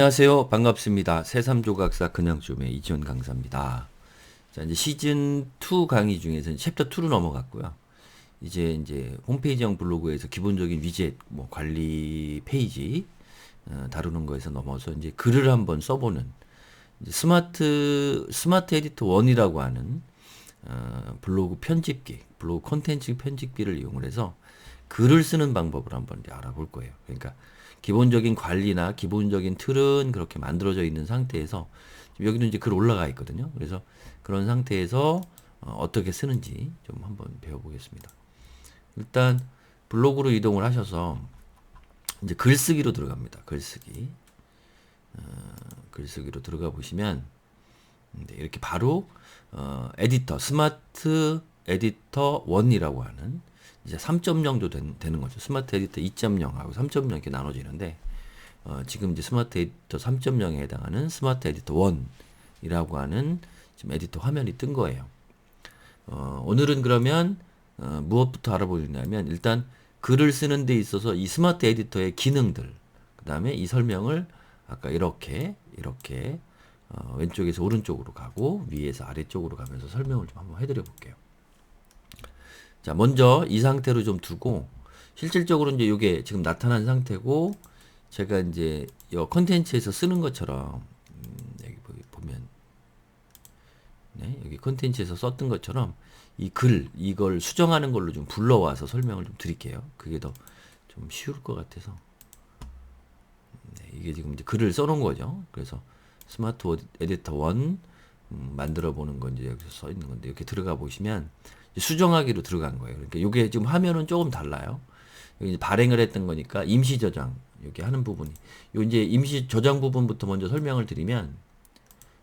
안녕하세요. 반갑습니다. 새삼조각사 그냥좀의 이지원 강사입니다. 자, 이제 시즌 2 강의 중에서 챕터 2로 넘어갔고요. 이제 홈페이지형 블로그에서 기본적인 위젯, 관리 페이지 다루는 거에서 넘어서 이제 글을 한번 써보는 이제 스마트 에디터 1이라고 하는 블로그 편집기, 블로그 콘텐츠 편집기를 이용을 해서 글을 쓰는 방법을 한번 이제 알아볼 거예요. 그러니까 기본적인 관리나 기본적인 틀은 그렇게 만들어져 있는 상태에서 지금 여기도 이제 글 올라가 있거든요. 그래서 그런 상태에서 어떻게 쓰는지 좀 한번 배워보겠습니다. 일단 블로그로 이동을 하셔서 이제 글쓰기로 들어갑니다. 글쓰기로 들어가 보시면 이렇게 바로 에디터 스마트 에디터 1이라고 하는 이제 3.0도 되는 거죠. 스마트 에디터 2.0하고 3.0 이렇게 나눠지는데 지금 이제 스마트 에디터 3.0에 해당하는 스마트 에디터 1이라고 하는 지금 에디터 화면이 뜬 거예요. 오늘은 그러면 무엇부터 알아보려면 일단 글을 쓰는 데 있어서 이 스마트 에디터의 기능들, 그 다음에 이 설명을 아까 이렇게 왼쪽에서 오른쪽으로 가고 위에서 아래쪽으로 가면서 설명을 좀 한번 해드려 볼게요. 자, 먼저 이 상태로 좀 두고 실질적으로 이제 이게 지금 나타난 상태고 제가 이제 이 컨텐츠에서 쓰는 것처럼 여기 보면 여기 컨텐츠에서 썼던 것처럼 이 이걸 수정하는 걸로 좀 불러와서 설명을 좀 드릴게요. 그게 더 좀 쉬울 것 같아서 이게 지금 이제 글을 써놓은 거죠. 그래서 스마트 에디터 1 만들어 보는 건 이제 여기서 써 있는 건데 이렇게 들어가 보시면 수정하기로 들어간 거예요. 그러니까 이게 지금 화면은 조금 달라요. 여기 이제 발행을 했던 거니까 임시 저장 여기 하는 부분이 요 이제 임시 저장 부분부터 먼저 설명을 드리면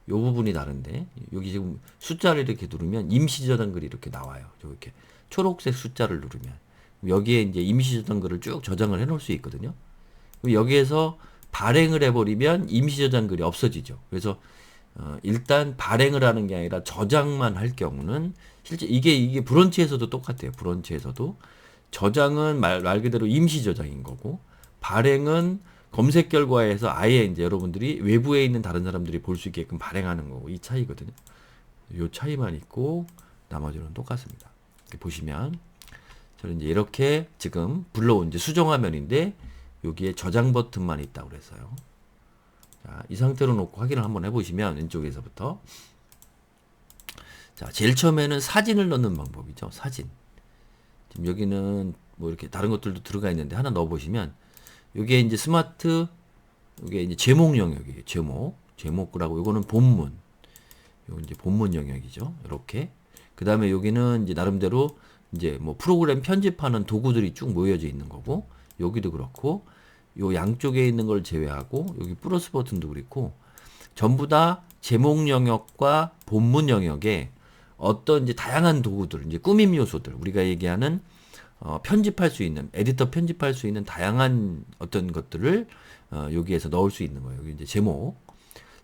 요 부분이 다른데 여기 지금 숫자를 이렇게 누르면 임시 저장 글이 이렇게 나와요. 이렇게 초록색 숫자를 누르면 여기에 이제 임시 저장 글을 쭉 저장을 해 놓을 수 있거든요. 그럼 여기에서 발행을 해버리면 임시 저장 글이 없어지죠. 그래서 일단 발행을 하는 게 아니라 저장만 할 경우는 실제 이게 브런치에서도 똑같아요. 브런치에서도 저장은 말 그대로 임시 저장인 거고 발행은 검색 결과에서 아예 이제 여러분들이 외부에 있는 다른 사람들이 볼 수 있게끔 발행하는 거고 이 차이거든요. 요 차이만 있고 나머지는 똑같습니다. 이렇게 보시면 저는 이제 이렇게 지금 불러온 이제 수정 화면인데 여기에 저장 버튼만 있다고 그랬어요. 자, 이 상태로 놓고 확인을 한번 해보시면 왼쪽에서부터 자, 제일 처음에는 사진을 넣는 방법이죠. 사진. 지금 여기는 뭐 이렇게 다른 것들도 들어가 있는데 하나 넣어보시면 이게 이제 이게 이제 제목 영역이에요. 제목이라고 이거는 본문. 요거 이제 본문 영역이죠. 이렇게. 그 다음에 여기는 이제 나름대로 이제 뭐 프로그램 편집하는 도구들이 쭉 모여져 있는 거고 여기도 그렇고 요 양쪽에 있는 걸 제외하고 여기 플러스 버튼도 그렇고 전부 다 제목 영역과 본문 영역에 어떤 이제 다양한 도구들, 이제 꾸밈 요소들, 우리가 얘기하는 편집할 수 있는 에디터 편집할 수 있는 다양한 어떤 것들을 여기에서 넣을 수 있는 거예요. 여기 이제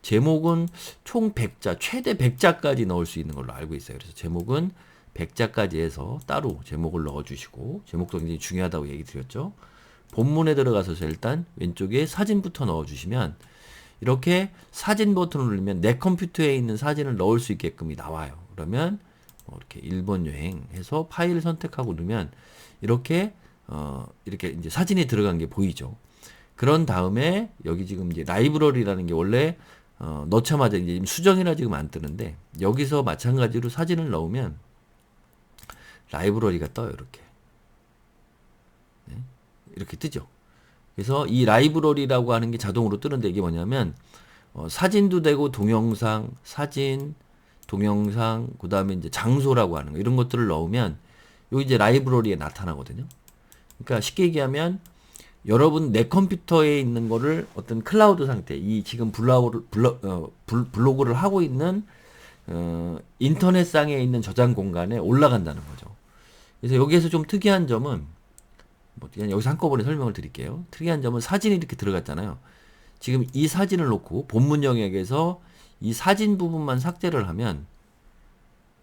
제목은 총 100자, 최대 100자까지 넣을 수 있는 걸로 알고 있어요. 그래서 제목은 100자까지 해서 따로 제목을 넣어주시고 제목도 굉장히 중요하다고 얘기 드렸죠. 본문에 들어가서 일단 왼쪽에 사진부터 넣어주시면 이렇게 사진 버튼을 누르면 내 컴퓨터에 있는 사진을 넣을 수 있게끔 나와요. 그러면 이렇게 일본 여행 해서 파일을 선택하고 누르면 이렇게 이렇게 이제 사진이 들어간 게 보이죠. 그런 다음에 여기 지금 이제 라이브러리라는 게 원래 넣자마자 이제 수정이라 지금 안 뜨는데 여기서 마찬가지로 사진을 넣으면 라이브러리가 떠요. 이렇게 뜨죠. 그래서 이 라이브러리라고 하는 게 자동으로 뜨는데 이게 뭐냐면 사진도 되고 동영상, 사진, 동영상, 그 다음에 이제 장소라고 하는 거 이런 것들을 넣으면 여기 이제 라이브러리에 나타나거든요. 그러니까 쉽게 얘기하면 여러분 내 컴퓨터에 있는 거를 어떤 클라우드 상태, 이 지금 블로그를 하고 있는 인터넷상에 있는 저장 공간에 올라간다는 거죠. 그래서 여기에서 좀 특이한 점은 그냥 여기서 한꺼번에 설명을 드릴게요. 특이한 점은 사진이 이렇게 들어갔잖아요. 지금 이 사진을 놓고 본문 영역에서 이 사진 부분만 삭제를 하면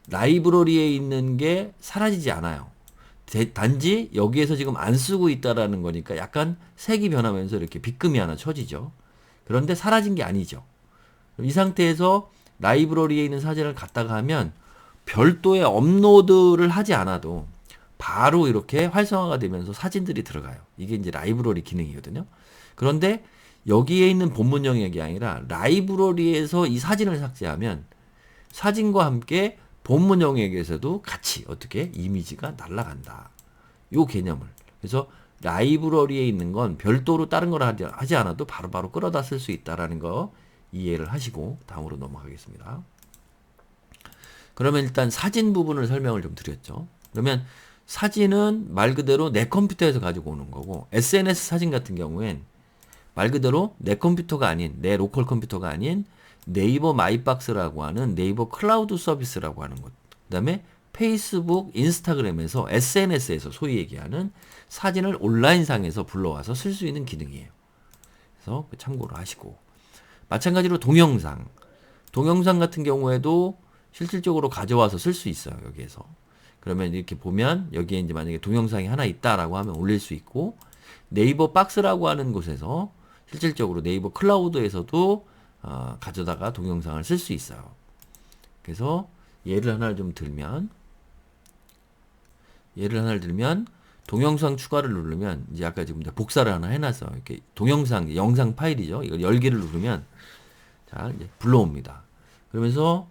라이브러리에 있는 게 사라지지 않아요. 단지 여기에서 지금 안 쓰고 있다라는 거니까 약간 색이 변하면서 이렇게 빗금이 하나 쳐지죠. 그런데 사라진 게 아니죠. 이 상태에서 라이브러리에 있는 사진을 갖다가 하면 별도의 업로드를 하지 않아도 바로 이렇게 활성화가 되면서 사진들이 들어가요. 이게 이제 라이브러리 기능이거든요. 그런데 여기에 있는 본문 영역이 아니라 라이브러리에서 이 사진을 삭제하면 사진과 함께 본문 영역에서도 같이 어떻게 이미지가 날아간다. 요 개념을. 그래서 라이브러리에 있는 건 별도로 다른 걸 하지 않아도 바로바로 끌어다 쓸 수 있다라는 거 이해를 하시고 다음으로 넘어가겠습니다. 그러면 일단 사진 부분을 설명을 좀 드렸죠. 그러면 사진은 말 그대로 내 컴퓨터에서 가지고 오는 거고 SNS 사진 같은 경우엔 말 그대로 내 컴퓨터가 아닌 내 로컬 컴퓨터가 아닌 네이버 마이박스라고 하는 네이버 클라우드 서비스라고 하는 것. 그다음에 페이스북, 인스타그램에서 SNS에서 소위 얘기하는 사진을 온라인상에서 불러와서 쓸 수 있는 기능이에요. 그래서 참고로 하시고 마찬가지로 동영상 같은 경우에도 실질적으로 가져와서 쓸 수 있어요. 여기에서. 그러면 이렇게 보면 여기에 이제 만약에 동영상이 하나 있다라고 하면 올릴 수 있고 네이버 박스라고 하는 곳에서 실질적으로 네이버 클라우드에서도 가져다가 동영상을 쓸 수 있어요. 그래서 예를 하나를 들면 동영상 추가를 누르면 이제 아까 지금 복사를 하나 해놨어. 이렇게 동영상 영상 파일이죠. 이걸 열기를 누르면 자 이제 불러옵니다. 그러면서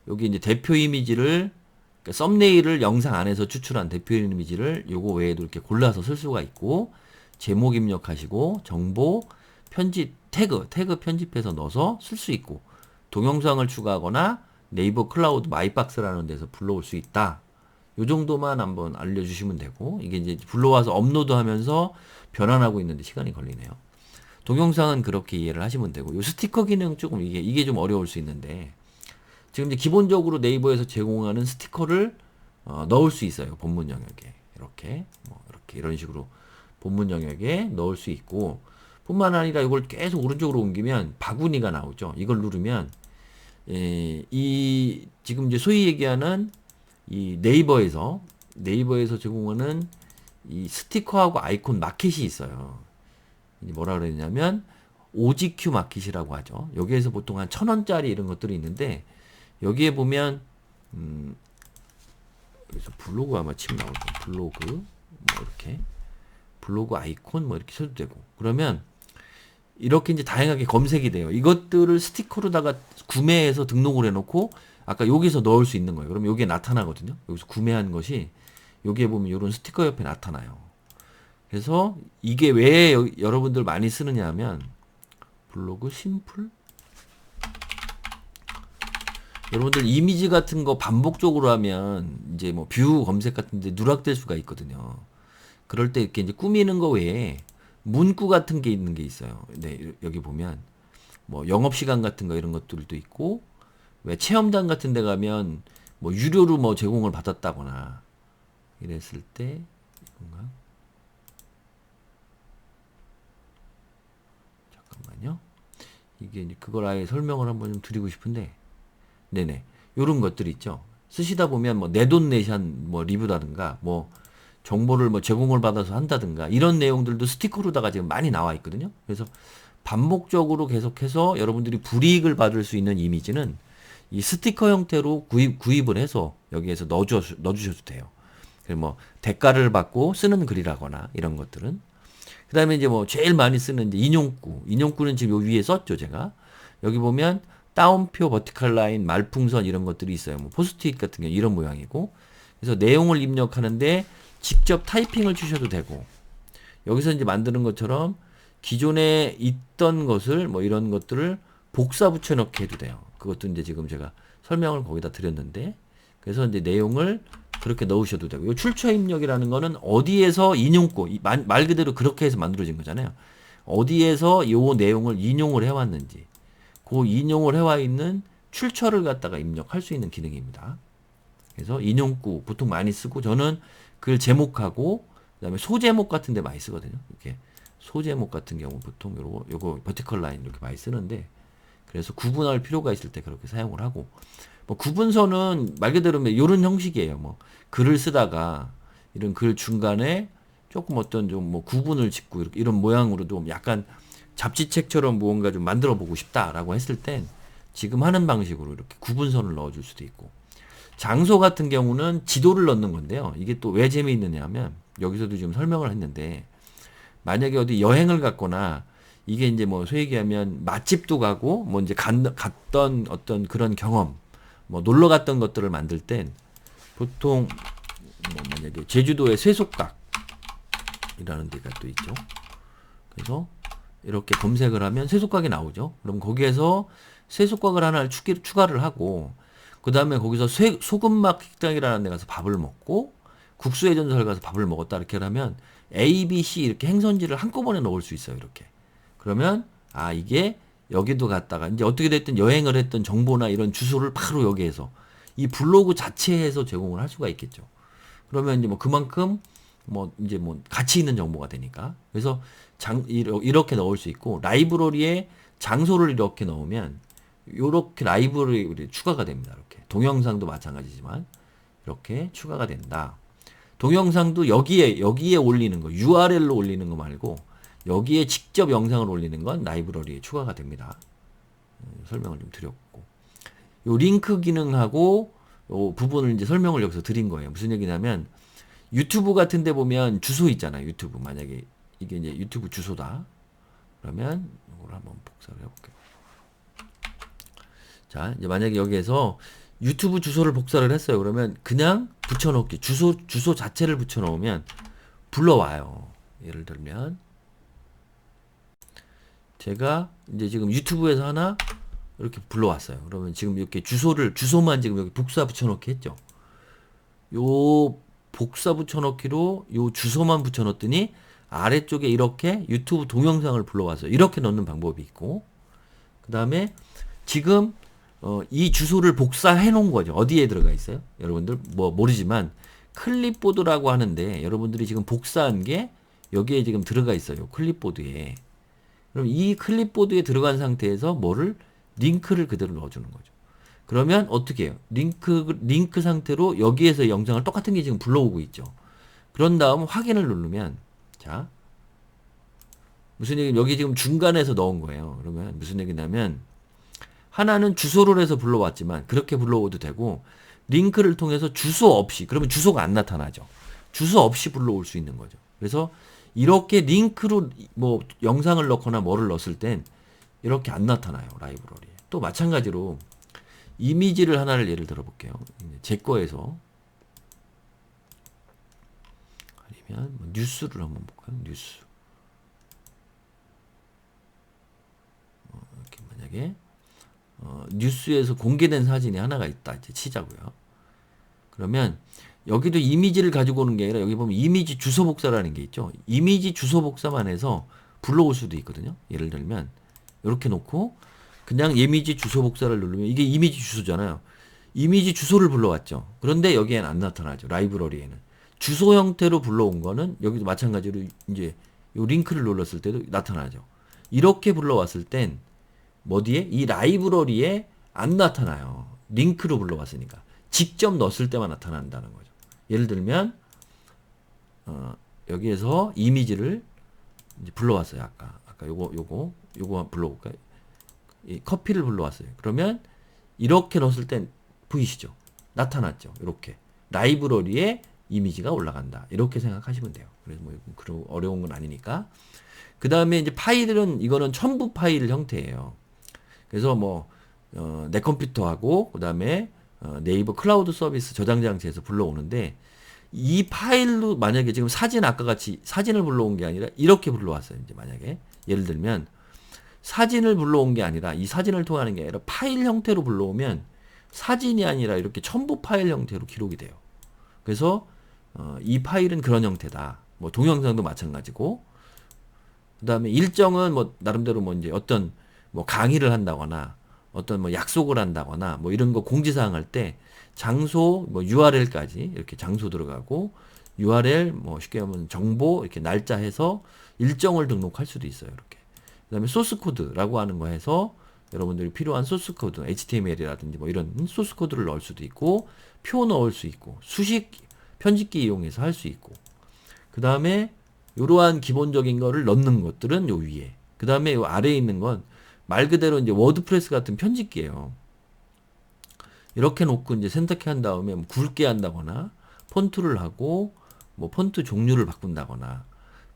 여기 이제 대표 이미지를 그러니까 썸네일을 영상 안에서 추출한 대표 이미지를 요거 외에도 이렇게 골라서 쓸 수가 있고 제목 입력하시고 정보 편집 태그 편집해서 넣어서 쓸 수 있고 동영상을 추가하거나 네이버 클라우드 마이박스라는 데서 불러올 수 있다. 요 정도만 한번 알려주시면 되고 이게 이제 불러와서 업로드하면서 변환하고 있는데 시간이 걸리네요. 동영상은 그렇게 이해를 하시면 되고 요 스티커 기능 조금 이게 좀 어려울 수 있는데 지금 이제 기본적으로 네이버에서 제공하는 스티커를 넣을 수 있어요. 본문 영역에 이렇게 이렇게 이런 식으로 본문 영역에 넣을 수 있고 뿐만 아니라 이걸 계속 오른쪽으로 옮기면 바구니가 나오죠. 이걸 누르면 이 지금 이제 소위 얘기하는 이 네이버에서 제공하는 이 스티커하고 아이콘 마켓이 있어요. 뭐라 그러냐면 OGQ 마켓이라고 하죠. 여기에서 보통 한 1,000원짜리 이런 것들이 있는데 여기에 보면 여기서 블로그 아마 치면 나올 거예요. 블로그 이렇게 블로그 아이콘 이렇게 써도 되고 그러면 이렇게 이제 다양하게 검색이 돼요. 이것들을 스티커로다가 구매해서 등록을 해놓고 아까 여기서 넣을 수 있는 거예요. 그럼 여기에 나타나거든요. 여기서 구매한 것이 여기에 보면 이런 스티커 옆에 나타나요. 그래서 이게 왜 여러분들 많이 쓰느냐 하면 블로그 심플 여러분들 이미지 같은 거 반복적으로 하면 이제 뷰 검색 같은 데 누락될 수가 있거든요. 그럴 때 이렇게 이제 꾸미는 거 외에 문구 같은 게 있는 게 있어요. 네, 여기 보면 영업시간 같은 거 이런 것들도 있고 왜 체험단 같은 데 가면 유료로 제공을 받았다거나 이랬을 때 이건가? 잠깐만요. 이게 이제 그걸 아예 설명을 한번 좀 드리고 싶은데 네네 요런 것들 있죠. 쓰시다 보면 내돈내산 리뷰다든가 정보를 제공을 받아서 한다든가 이런 내용들도 스티커로다가 지금 많이 나와 있거든요. 그래서 반복적으로 계속해서 여러분들이 불이익을 받을 수 있는 이미지는 이 스티커 형태로 구입을 해서 여기에서 넣어주셔도 돼요. 그리고 대가를 받고 쓰는 글이라거나 이런 것들은 그 다음에 이제 제일 많이 쓰는 이제 인용구는 지금 요 위에 썼죠 제가. 여기 보면 따옴표, 버티컬 라인, 말풍선 이런 것들이 있어요. 포스트잇 같은 경우 이런 모양이고 그래서 내용을 입력하는데 직접 타이핑을 주셔도 되고 여기서 이제 만드는 것처럼 기존에 있던 것을 이런 것들을 복사 붙여넣기 해도 돼요. 그것도 이제 지금 제가 설명을 거기다 드렸는데 그래서 이제 내용을 그렇게 넣으셔도 되고 이 출처 입력이라는 거는 어디에서 인용구 말 그대로 그렇게 해서 만들어진 거잖아요. 어디에서 요 내용을 인용을 해왔는지 그 인용을 해와 있는 출처를 갖다가 입력할 수 있는 기능입니다. 그래서 인용구 보통 많이 쓰고 저는 글 제목하고 그다음에 소제목 같은 데 많이 쓰거든요. 이렇게 소제목 같은 경우 보통 요거 버티컬 라인 이렇게 많이 쓰는데 그래서 구분할 필요가 있을 때 그렇게 사용을 하고 구분선은 말 그대로 이런 형식이에요. 글을 쓰다가 이런 글 중간에 조금 어떤 좀 구분을 짓고 이런 모양으로 좀 약간 잡지책처럼 무언가 좀 만들어 보고 싶다라고 했을 땐 지금 하는 방식으로 이렇게 구분선을 넣어줄 수도 있고, 장소 같은 경우는 지도를 넣는 건데요. 이게 또 왜 재미있느냐 하면 여기서도 지금 설명을 했는데, 만약에 어디 여행을 갔거나 이게 이제 뭐 소위 얘기하면 맛집도 가고 뭐 이제 갔던 어떤 그런 경험, 뭐 놀러 갔던 것들을 만들 땐 보통 뭐 만약에 제주도의 쇠속각이라는 데가 또 있죠. 그래서 이렇게 검색을 하면 쇠속각이 나오죠. 그럼 거기에서 쇠속각을 하나 추가를 하고, 그 다음에 거기서 소금막 식당이라는 데 가서 밥을 먹고 국수회전소를 가서 밥을 먹었다 이렇게 하면 A, B, C 이렇게 행선지를 한꺼번에 넣을 수 있어요. 이렇게. 그러면 아 이게 여기도 갔다가 이제 어떻게 됐든 여행을 했던 정보나 이런 주소를 바로 여기에서 이 블로그 자체에서 제공을 할 수가 있겠죠. 그러면 이제 뭐 그만큼 뭐 이제 뭐 가치 있는 정보가 되니까. 그래서 이렇게 넣을 수 있고, 라이브러리에 장소를 이렇게 넣으면 이렇게 라이브러리 추가가 됩니다. 이렇게 동영상도 마찬가지지만 이렇게 추가가 된다. 동영상도 여기에 올리는 거, URL로 올리는 거 말고 여기에 직접 영상을 올리는 건 라이브러리에 추가가 됩니다. 설명을 좀 드렸고, 요 링크 기능하고 요 부분을 이제 설명을 여기서 드린 거예요. 무슨 얘기냐면 유튜브 같은 데 보면 주소 있잖아요. 유튜브 만약에 이게 이제 유튜브 주소다. 그러면 이걸 한번 복사를 해볼게요. 자, 이제 만약에 여기에서 유튜브 주소를 복사를 했어요. 그러면 그냥 붙여넣기, 주소 자체를 붙여넣으면 불러와요. 예를 들면 제가 이제 지금 유튜브에서 하나 이렇게 불러왔어요. 그러면 지금 이렇게 주소만 지금 여기 복사 붙여넣기 했죠. 요 복사 붙여넣기로 요 주소만 붙여넣었더니 아래쪽에 이렇게 유튜브 동영상을 불러와서 이렇게 넣는 방법이 있고, 그 다음에 지금 이 주소를 복사해 놓은 거죠. 어디에 들어가 있어요? 여러분들 뭐 모르지만 클립보드라고 하는데 여러분들이 지금 복사한 게 여기에 지금 들어가 있어요. 클립보드에. 그럼 이 클립보드에 들어간 상태에서 링크를 그대로 넣어주는 거죠. 그러면 어떻게 해요? 링크 상태로 여기에서 영상을 똑같은 게 지금 불러오고 있죠. 그런 다음 확인을 누르면, 자, 무슨 얘기, 여기 지금 중간에서 넣은 거예요. 그러면 무슨 얘기냐면, 하나는 주소를 해서 불러왔지만 그렇게 불러오도 되고, 링크를 통해서 주소 없이, 그러면 주소가 안 나타나죠. 주소 없이 불러올 수 있는 거죠. 그래서 이렇게 링크로 뭐 영상을 넣거나 뭐를 넣었을 땐 이렇게 안 나타나요. 라이브러리에. 또 마찬가지로 이미지를 하나를 예를 들어 볼게요. 제 거에서 아니면 뭐 뉴스를 한번 볼까요? 뉴스. 이렇게 만약에 뉴스에서 공개된 사진이 하나가 있다 이제 치자고요. 그러면 여기도 이미지를 가지고 오는 게 아니라 여기 보면 이미지 주소 복사라는 게 있죠. 이미지 주소 복사만 해서 불러올 수도 있거든요. 예를 들면 이렇게 놓고 그냥 이미지 주소 복사를 누르면 이게 이미지 주소잖아요. 이미지 주소를 불러왔죠. 그런데 여기에는 안 나타나죠. 라이브러리에는. 주소 형태로 불러온 거는 여기도 마찬가지로 이제 요 링크를 눌렀을 때도 나타나죠. 이렇게 불러왔을 땐 어디에? 이 라이브러리에 안 나타나요. 링크로 불러왔으니까. 직접 넣었을 때만 나타난다는 거죠. 예를 들면 여기에서 이미지를 이제 불러왔어요. 아까 요거 불러볼까요? 이 커피를 불러왔어요. 그러면 이렇게 넣었을 땐 보이시죠? 나타났죠. 이렇게 라이브러리에 이미지가 올라간다. 이렇게 생각하시면 돼요. 그래서 뭐 그런 어려운 건 아니니까. 그 다음에 이제 파일은 이거는 첨부 파일 형태예요. 그래서 뭐 내 컴퓨터하고 그 다음에 네이버 클라우드 서비스 저장 장치에서 불러오는데, 이 파일로 만약에 지금 아까 같이 사진을 불러온 게 아니라 이렇게 불러왔어요. 이제 만약에 예를 들면 사진을 불러온 게 아니라 이 사진을 통하는 게 아니라 파일 형태로 불러오면 사진이 아니라 이렇게 첨부 파일 형태로 기록이 돼요. 그래서 이 파일은 그런 형태다. 뭐 동영상도 마찬가지고, 그 다음에 일정은 뭐 나름대로 뭐 이제 어떤 뭐 강의를 한다거나 어떤 뭐 약속을 한다거나 뭐 이런 거 공지사항 할 때 장소 뭐 URL까지 이렇게 장소 들어가고 URL 뭐 쉽게 하면 정보 이렇게 날짜 해서 일정을 등록할 수도 있어요. 이렇게. 그다음에 소스 코드라고 하는 거 해서 여러분들이 필요한 소스 코드, HTML이라든지 뭐 이런 소스 코드를 넣을 수도 있고, 표 넣을 수 있고, 수식 편집기 이용해서 할 수 있고, 그 다음에 이러한 기본적인 거를 넣는 것들은 요 위에 그 다음에 이 아래에 있는 건 말 그대로 이제 워드프레스 같은 편집기예요. 이렇게 놓고 이제 선택해 한 다음에 뭐 굵게 한다거나 폰트를 하고 뭐 폰트 종류를 바꾼다거나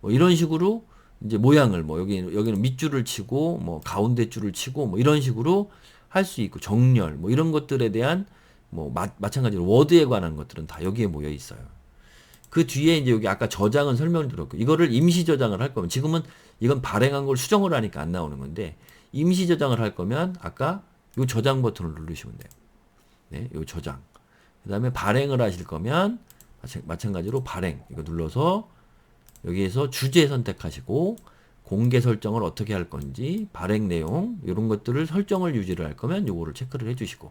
뭐 이런 식으로 이제 모양을 뭐 여기는 밑줄을 치고 뭐 가운데 줄을 치고 뭐 이런 식으로 할 수 있고 정렬 뭐 이런 것들에 대한 뭐 마찬가지로 워드에 관한 것들은 다 여기에 모여 있어요. 그 뒤에 이제 여기 아까 저장은 설명을 드렸고 이거를 임시 저장을 할 거면 지금은 이건 발행한 걸 수정을 하니까 안 나오는 건데 임시 저장을 할 거면 아까 요 저장 버튼을 누르시면 돼요. 네, 요 저장. 그 다음에 발행을 하실 거면 마찬가지로 발행 이거 눌러서 여기에서 주제 선택하시고 공개 설정을 어떻게 할 건지 발행 내용 이런 것들을 설정을 유지를 할 거면 요거를 체크를 해주시고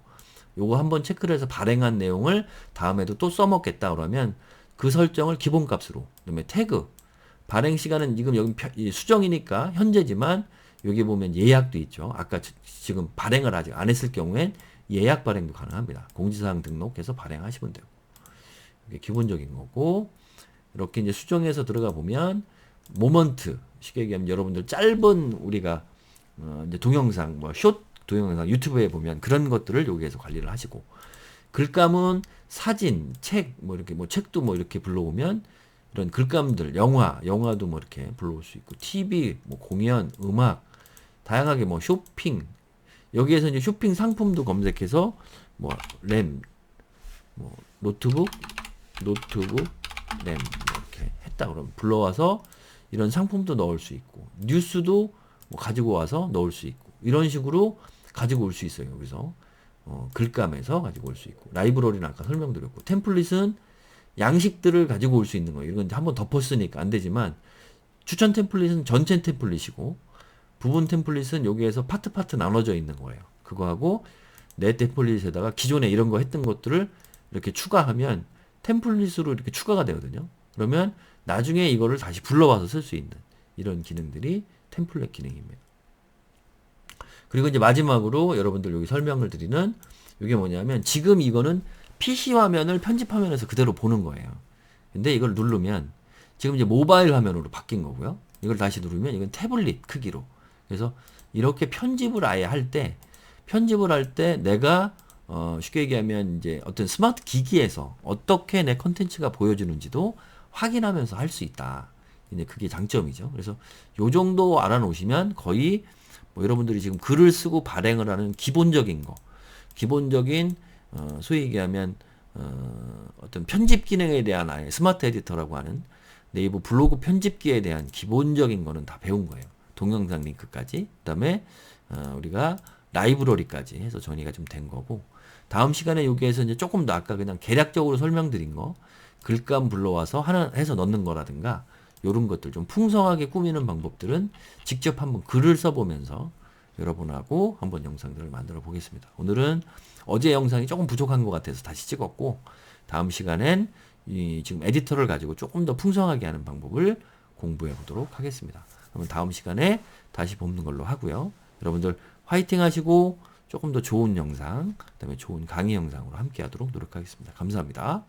요거 한번 체크를 해서 발행한 내용을 다음에도 또 써먹겠다 그러면 그 설정을 기본값으로 그다음에 태그 발행 시간은 지금 여기 수정이니까 현재지만 여기 보면 예약도 있죠. 아까 지금 발행을 아직 안 했을 경우엔 예약 발행도 가능합니다. 공지사항 등록해서 발행하시면 되고 이게 기본적인 거고 이렇게 이제 수정해서 들어가 보면 모먼트 쉽게 얘기하면 여러분들 짧은 우리가 이제 동영상 뭐 숏 동영상 유튜브에 보면 그런 것들을 여기에서 관리를 하시고 글감은 사진, 책 뭐 이렇게 뭐 책도 뭐 이렇게 불러오면 이런 글감들 영화도 뭐 이렇게 불러올 수 있고 TV 뭐 공연 음악 다양하게 뭐 쇼핑 여기에서 이제 쇼핑 상품도 검색해서 뭐 램 뭐 노트북 램 이렇게 했다 그러면 불러와서 이런 상품도 넣을 수 있고 뉴스도 뭐 가지고 와서 넣을 수 있고 이런 식으로 가지고 올 수 있어요. 여기서 글감에서 가지고 올 수 있고 라이브러리는 아까 설명드렸고 템플릿은 양식들을 가지고 올 수 있는 거예요. 이건 한번 덮었으니까 안 되지만 추천 템플릿은 전체 템플릿이고 부분 템플릿은 여기에서 파트 나눠져 있는 거예요. 그거하고 내 템플릿에다가 기존에 이런 거 했던 것들을 이렇게 추가하면 템플릿으로 이렇게 추가가 되거든요. 그러면 나중에 이거를 다시 불러와서 쓸 수 있는 이런 기능들이 템플릿 기능입니다. 그리고 이제 마지막으로 여러분들 여기 설명을 드리는 이게 뭐냐면 지금 이거는 PC 화면을 편집 화면에서 그대로 보는 거예요. 근데 이걸 누르면 지금 이제 모바일 화면으로 바뀐 거고요. 이걸 다시 누르면 이건 태블릿 크기로. 그래서 이렇게 편집을 아예 할 때 내가 쉽게 얘기하면 이제 어떤 스마트 기기에서 어떻게 내 컨텐츠가 보여주는지도 확인하면서 할 수 있다. 이제 그게 장점이죠. 그래서 요 정도 알아놓으시면 거의 뭐 여러분들이 지금 글을 쓰고 발행을 하는 기본적인 소위 얘기하면 어떤 편집 기능에 대한 아예 스마트 에디터라고 하는 네이버 블로그 편집기에 대한 기본적인 거는 다 배운 거예요. 동영상 링크까지 그다음에 우리가 라이브러리까지 해서 정리가 좀 된 거고 다음 시간에 여기에서 이제 조금 더 아까 그냥 개략적으로 설명드린 거 글감 불러와서 해서 넣는 거라든가 요런 것들 좀 풍성하게 꾸미는 방법들은 직접 한번 글을 써보면서 여러분하고 한번 영상들을 만들어 보겠습니다. 오늘은 어제 영상이 조금 부족한 것 같아서 다시 찍었고 다음 시간엔 지금 에디터를 가지고 조금 더 풍성하게 하는 방법을 공부해 보도록 하겠습니다. 그러면 다음 시간에 다시 보는 걸로 하고요. 여러분들 화이팅 하시고 조금 더 좋은 영상, 그다음에 좋은 강의 영상으로 함께 하도록 노력하겠습니다. 감사합니다.